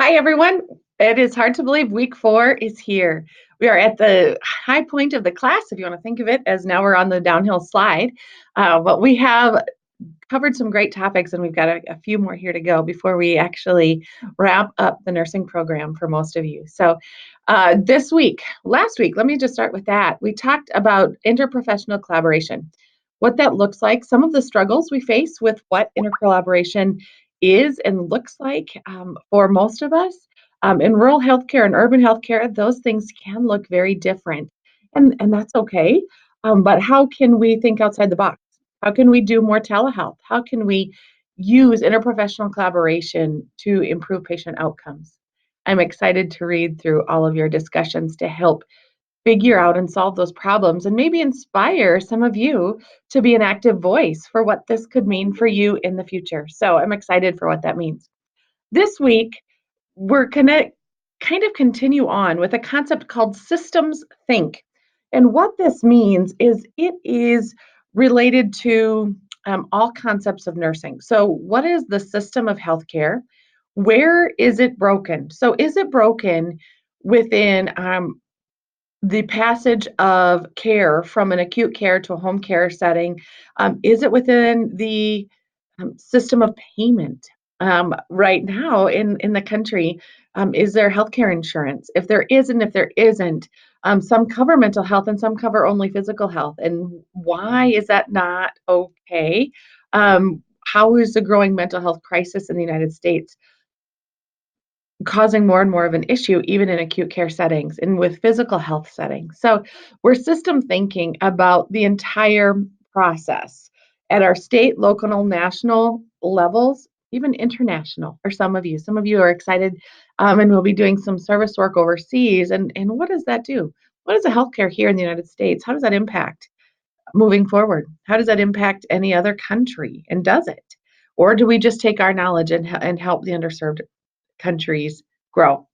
Hi, everyone. It is hard to believe week 4 is here. We are at the high point of the class, if you want to think of it as now we're on the downhill slide. But we have covered some great topics, and we've got a few more here to go before we actually wrap up the nursing program for most of you. So, last week, let me just start with that. We talked about interprofessional collaboration, what that looks like, some of the struggles we face with what intercollaboration is and looks like for most of us. In rural healthcare and urban healthcare, those things can look very different, and that's okay. But how can we think outside the box? How can we do more telehealth? How can we use interprofessional collaboration to improve patient outcomes? I'm excited to read through all of your discussions to help figure out and solve those problems and maybe inspire some of you to be an active voice for what this could mean for you in the future. So I'm excited for what that means. This week, we're going to kind of continue on with a concept called systems think. And what this means is it is related to all concepts of nursing. So, what is the system of healthcare? Where is it broken? So, is it broken within the passage of care from an acute care to a home care setting? Is it within the system of payment? Right now in the country, is there healthcare insurance? If there is and if there isn't, some cover mental health and some cover only physical health. And why is that not okay? How is the growing mental health crisis in the United States causing more and more of an issue, even in acute care settings and with physical health settings? So, we're system thinking about the entire process at our state, local, national levels, even international for some of you. Some of you are excited and we'll be doing some service work overseas. And what does that do? What is the healthcare here in the United States? How does that impact moving forward? How does that impact any other country? And does it? Or do we just take our knowledge and help the underserved countries grow?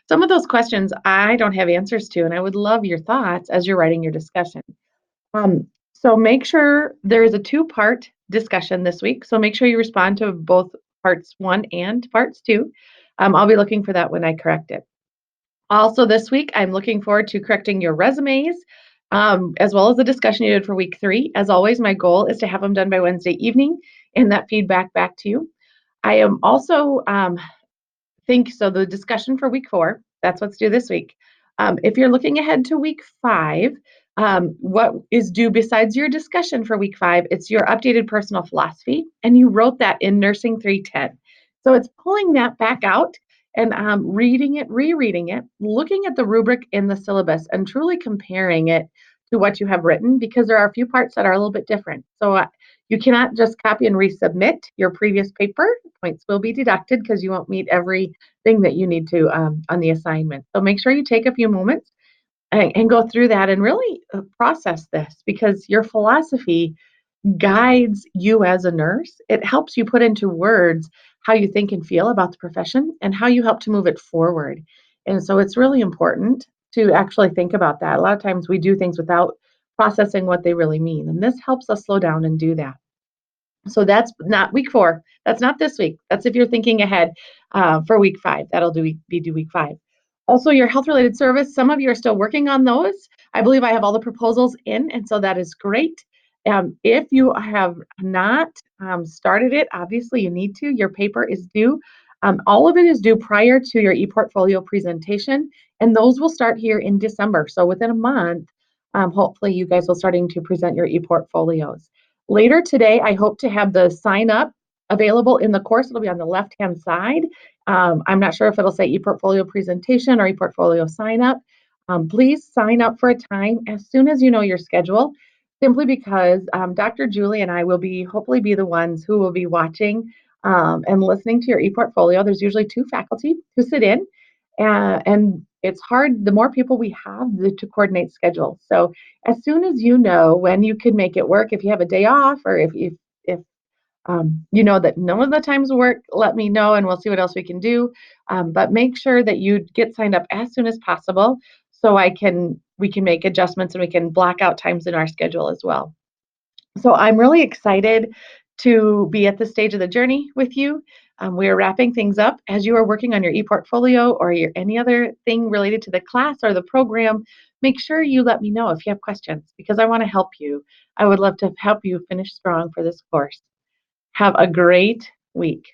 Some of those questions I don't have answers to, and I would love your thoughts as you're writing your discussion. So make sure there is a two-part discussion this week. So make sure you respond to both parts one and parts two. I'll be looking for that when I correct it. Also, this week, I'm looking forward to correcting your resumes as well as the discussion you did for week 3. As always, my goal is to have them done by Wednesday evening and that feedback back to you. I am also so the discussion for week 4, that's what's due this week. If you're looking ahead to week 5, what is due besides your discussion for week 5? It's your updated personal philosophy, and you wrote that in Nursing 310. So it's pulling that back out and reading it, rereading it, looking at the rubric in the syllabus, and truly comparing it to what you have written, because there are a few parts that are a little bit different. So you cannot just copy and resubmit your previous paper. Points will be deducted because you won't meet everything that you need to on the assignment. So make sure you take a few moments and go through that and really process this, because your philosophy guides you as a nurse. It helps you put into words how you think and feel about the profession and how you help to move it forward. And so it's really important to actually think about that. A lot of times we do things without processing what they really mean. And this helps us slow down and do that. So that's not week 4. That's not this week. That's if you're thinking ahead for week 5. That'll be due week 5. Also, your health related service, some of you are still working on those. I believe I have all the proposals in, and so that is great. If you have not started it, obviously you need to. Your paper is due. All of it is due prior to your ePortfolio presentation, and those will start here in December. So within a month, hopefully you guys will starting to present your ePortfolios. Later today, I hope to have the sign up available in the course. It'll be on the left-hand side. I'm not sure if it'll say ePortfolio presentation or ePortfolio sign up. Please sign up for a time as soon as you know your schedule, simply because Dr. Julie and I will hopefully be the ones who will be watching and listening to your ePortfolio. There's usually 2 faculty who sit in, and it's hard. The more people we have to coordinate schedules. So as soon as you know when you can make it work, if you have a day off or if you know that none of the times work, let me know and we'll see what else we can do. But make sure that you get signed up as soon as possible so we can make adjustments and we can block out times in our schedule as well. So I'm really excited to be at this stage of the journey with you. We are wrapping things up. As you are working on your e-portfolio or your any other thing related to the class or the program, make sure you let me know if you have questions because I want to help you. I would love to help you finish strong for this course. Have a great week.